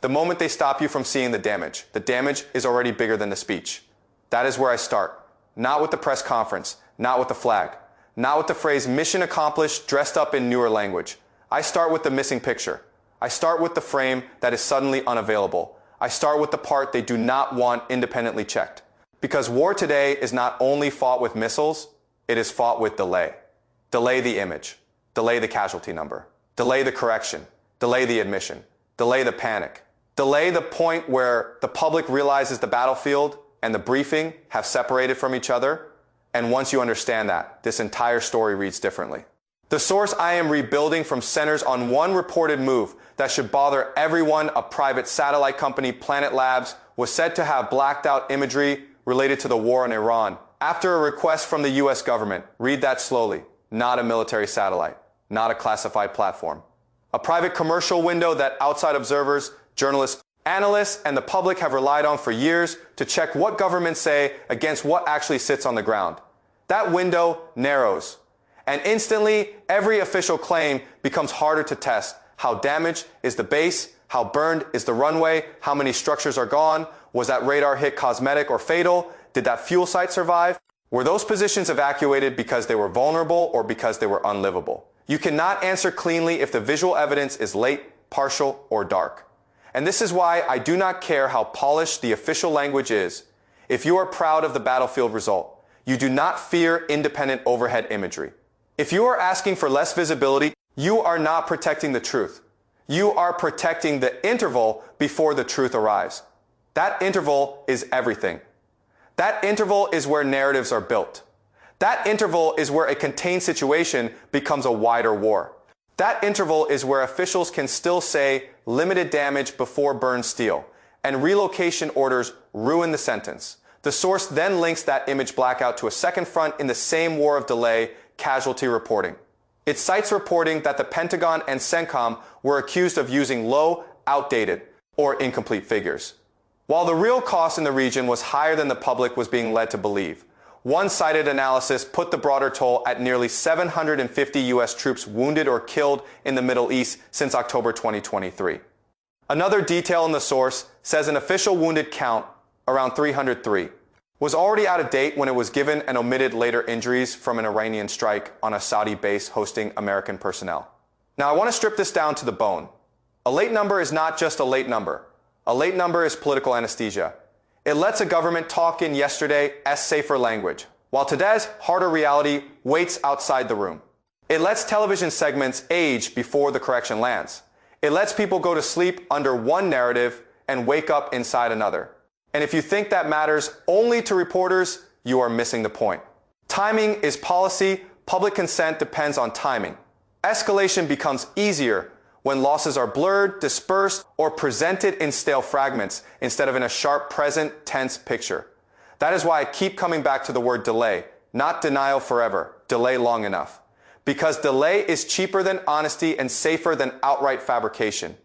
The moment they stop you from seeing the damage is already bigger than the speech. That is where I start. Not with the press conference, not with the flag, not with the phrase mission accomplished dressed up in newer language. I start with the missing picture. I start with the frame that is suddenly unavailable. I start with the part they do not want independently checked. Because war today is not only fought with missiles, it is fought with delay. Delay the image. Delay the casualty number. Delay the correction. Delay the admission. Delay the panic. Delay the point where the public realizes the battlefield and the briefing have separated from each other. And once you understand that, this entire story reads differently. The source I am rebuilding from centers on one reported move that should bother everyone. A private satellite company, Planet Labs, was said to have blacked out imagery related to the war in Iran after a request from the US government. Read that slowly. Not a military satellite, not a classified platform. A private commercial window that outside observers, journalists, analysts, and the public have relied on for years to check what governments say against what actually sits on the ground. That window narrows, and instantly every official claim becomes harder to test. How damaged is the base? How burned is the runway? How many structures are gone? Was that radar hit cosmetic or fatal? Did that fuel site survive? Were those positions evacuated because they were vulnerable or because they were unlivable? You cannot answer cleanly if the visual evidence is late, partial, or dark. And this is why I do not care how polished the official language is. If you are proud of the battlefield result, you do not fear independent overhead imagery. If you are asking for less visibility, you are not protecting the truth. You are protecting the interval before the truth arrives. That interval is everything. That interval is where narratives are built. That interval is where a contained situation becomes a wider war. That interval is where officials can still say limited damage before burned steel, and relocation orders ruin the sentence. The source then links that image blackout to a second front in the same war of delay, casualty reporting. It cites reporting that the Pentagon and CENTCOM were accused of using low, outdated, or incomplete figures, while the real cost in the region was higher than the public was being led to believe. One-sided analysis put the broader toll at nearly 750 U.S. troops wounded or killed in the Middle East since October 2023. Another detail in the source says an official wounded count, around 303, was already out of date when it was given and omitted later injuries from an Iranian strike on a Saudi base hosting American personnel. Now I want to strip this down to the bone. A late number is not just a late number. A late number is political anesthesia. It lets a government talk in yesterday's safer language, while today's harder reality waits outside the room. It lets television segments age before the correction lands. It lets people go to sleep under one narrative and wake up inside another. And if you think that matters only to reporters, you are missing the point. Timing is policy. Public consent depends on timing. Escalation becomes easier when losses are blurred, dispersed, or presented in stale fragments instead of in a sharp, present, tense picture. That is why I keep coming back to the word delay, not denial forever, delay long enough. Because delay is cheaper than honesty and safer than outright fabrication.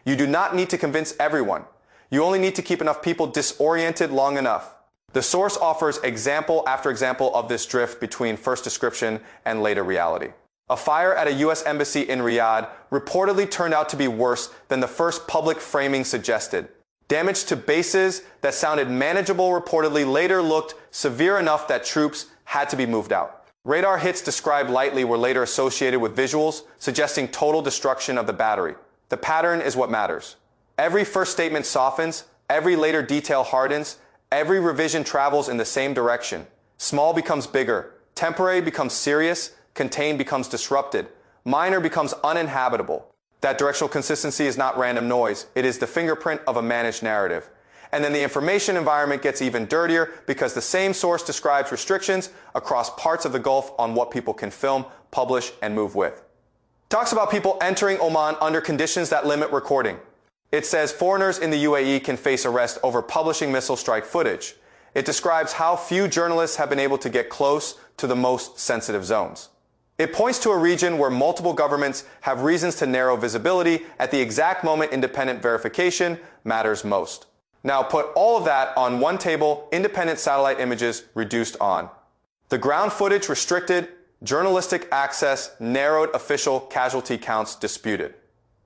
You do not need to convince everyone. You only need to keep enough people disoriented long enough. The source offers example after example of this drift between first description and later reality. A fire at a U.S. embassy in Riyadh reportedly turned out to be worse than the first public framing suggested. Damage to bases that sounded manageable reportedly later looked severe enough that troops had to be moved out. Radar hits described lightly were later associated with visuals suggesting total destruction of the battery. The pattern is what matters. Every first statement softens, every later detail hardens, every revision travels in the same direction. Small becomes bigger, temporary becomes serious, contained becomes disrupted, minor becomes uninhabitable. That directional consistency is not random noise. It is the fingerprint of a managed narrative. And then the information environment gets even dirtier because the same source describes restrictions across parts of the Gulf on what people can film, publish, and move with. Talks about people entering Oman under conditions that limit recording. It says foreigners in the UAE can face arrest over publishing missile strike footage. It describes how few journalists have been able to get close to the most sensitive zones. It points to a region where multiple governments have reasons to narrow visibility at the exact moment independent verification matters most. Now put all of that on one table, independent satellite images reduced on. The ground footage restricted, journalistic access narrowed, official casualty counts disputed.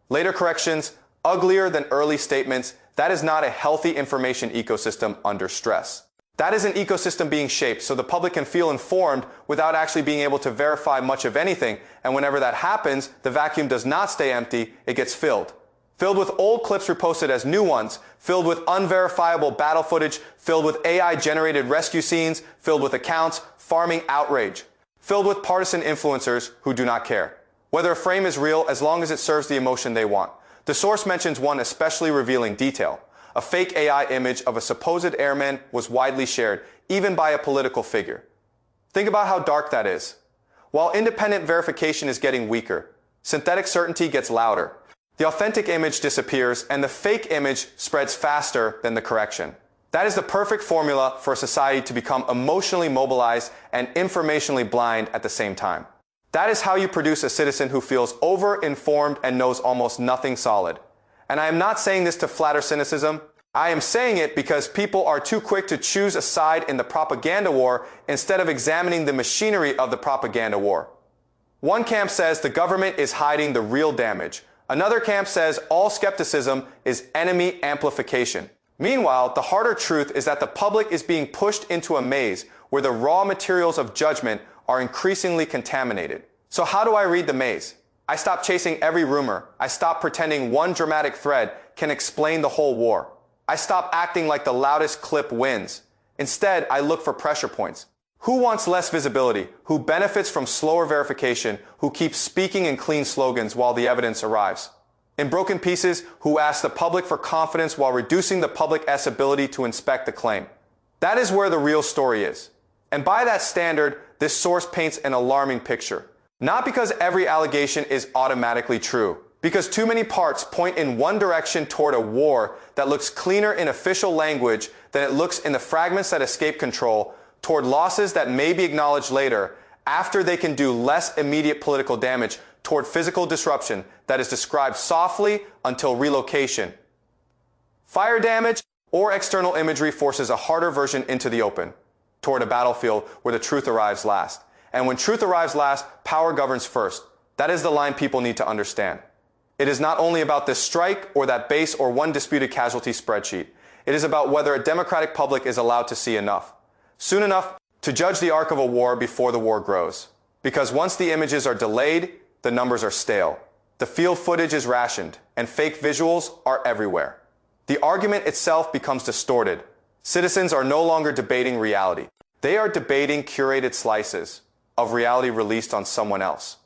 Later corrections uglier than early statements, that is not a healthy information ecosystem under stress. That is an ecosystem being shaped so the public can feel informed without actually being able to verify much of anything, and whenever that happens, the vacuum does not stay empty, it gets filled. Filled with old clips reposted as new ones, filled with unverifiable battle footage, filled with AI-generated rescue scenes, filled with accounts farming outrage, filled with partisan influencers who do not care whether a frame is real as long as it serves the emotion they want. The source mentions one especially revealing detail. A fake AI image of a supposed airman was widely shared, even by a political figure. Think about how dark that is. While independent verification is getting weaker, synthetic certainty gets louder. The authentic image disappears, and the fake image spreads faster than the correction. That is the perfect formula for a society to become emotionally mobilized and informationally blind at the same time. That is how you produce a citizen who feels over-informed and knows almost nothing solid. And I am not saying this to flatter cynicism. I am saying it because people are too quick to choose a side in the propaganda war instead of examining the machinery of the propaganda war. One camp says the government is hiding the real damage. Another camp says all skepticism is enemy amplification. Meanwhile, the harder truth is that the public is being pushed into a maze where the raw materials of judgment are increasingly contaminated. So how do I read the maze? I stop chasing every rumor. I stop pretending one dramatic thread can explain the whole war. I stop acting like the loudest clip wins. Instead, I look for pressure points. Who wants less visibility? Who benefits from slower verification? Who keeps speaking in clean slogans while the evidence arrives? In broken pieces, who asks the public for confidence while reducing the public's ability to inspect the claim? That is where the real story is. And by that standard, this source paints an alarming picture. Not because every allegation is automatically true, because too many parts point in one direction toward a war that looks cleaner in official language than it looks in the fragments that escape control, toward losses that may be acknowledged later after they can do less immediate political damage, toward physical disruption that is described softly until relocation. Fire damage or external imagery forces a harder version into the open, toward a battlefield where the truth arrives last. And when truth arrives last, power governs first. That is the line people need to understand. It is not only about this strike or that base or one disputed casualty spreadsheet. It is about whether a democratic public is allowed to see enough, soon enough to judge the arc of a war before the war grows. Because once the images are delayed, the numbers are stale. The field footage is rationed, and fake visuals are everywhere. The argument itself becomes distorted. Citizens are no longer debating reality. They are debating curated slices of reality released on someone else.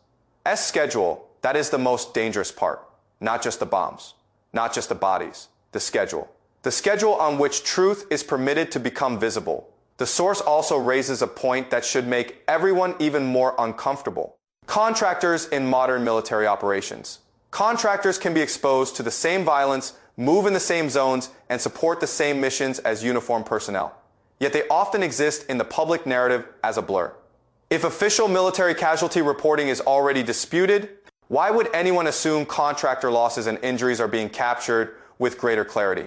Schedule, that is the most dangerous part. Not just the bombs, not just the bodies, the schedule. The schedule on which truth is permitted to become visible. The source also raises a point that should make everyone even more uncomfortable. Contractors in modern military operations. Contractors can be exposed to the same violence, move in the same zones, and support the same missions as uniformed personnel. Yet they often exist in the public narrative as a blur. If official military casualty reporting is already disputed, why would anyone assume contractor losses and injuries are being captured with greater clarity?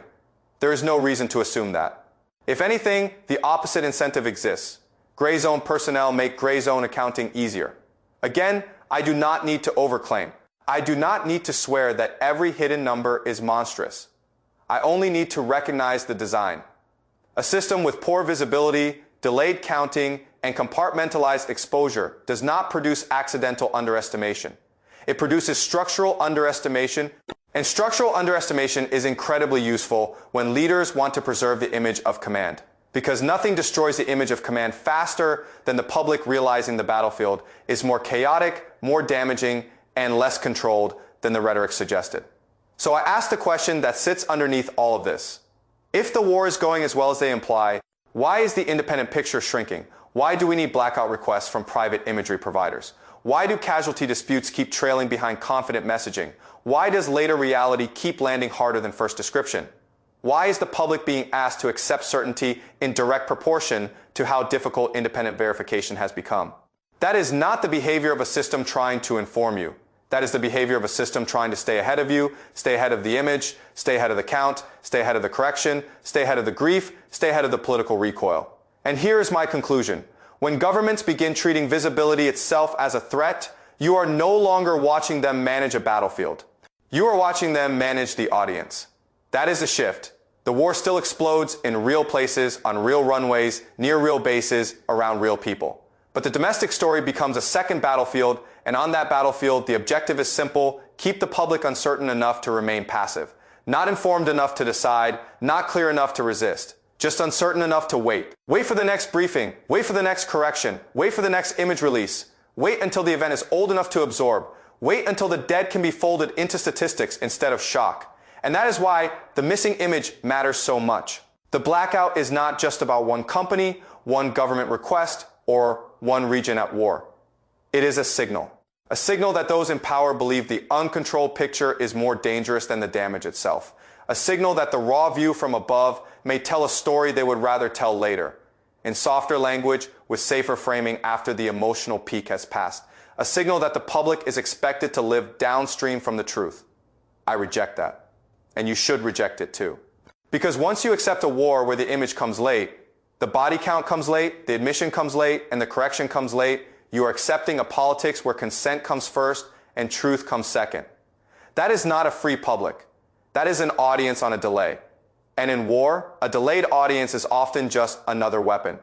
There is no reason to assume that. If anything, the opposite incentive exists. Gray zone personnel make gray zone accounting easier. Again, I do not need to overclaim. I do not need to swear that every hidden number is monstrous. I only need to recognize the design. A system with poor visibility, delayed counting, and compartmentalized exposure does not produce accidental underestimation. It produces structural underestimation, and structural underestimation is incredibly useful when leaders want to preserve the image of command. Because nothing destroys the image of command faster than the public realizing the battlefield is more chaotic, more damaging, and less controlled than the rhetoric suggested. So I ask the question that sits underneath all of this. If the war is going as well as they imply, why is the independent picture shrinking? Why do we need blackout requests from private imagery providers? Why do casualty disputes keep trailing behind confident messaging? Why does later reality keep landing harder than first description? Why is the public being asked to accept certainty in direct proportion to how difficult independent verification has become? That is not the behavior of a system trying to inform you. That is the behavior of a system trying to stay ahead of you, stay ahead of the image, stay ahead of the count, stay ahead of the correction, stay ahead of the grief, stay ahead of the political recoil. And here is my conclusion. When governments begin treating visibility itself as a threat, you are no longer watching them manage a battlefield. You are watching them manage the audience. That is a shift. The war still explodes in real places, on real runways, near real bases, around real people. But the domestic story becomes a second battlefield, and on that battlefield, the objective is simple: keep the public uncertain enough to remain passive, not informed enough to decide, not clear enough to resist, just uncertain enough to wait. Wait for the next briefing, wait for the next correction, wait for the next image release, wait until the event is old enough to absorb, wait until the dead can be folded into statistics instead of shock. And that is why the missing image matters so much. The blackout is not just about one company, one government request, or one region at war. It is a signal that those in power believe the uncontrolled picture is more dangerous than the damage itself. A signal that the raw view from above may tell a story they would rather tell later, in softer language with safer framing after the emotional peak has passed. A signal that the public is expected to live downstream from the truth. I reject that. And you should reject it too. Because once you accept a war where the image comes late, the body count comes late, the admission comes late, and the correction comes late, you are accepting a politics where consent comes first and truth comes second. That is not a free public. That is an audience on a delay. And in war, a delayed audience is often just another weapon.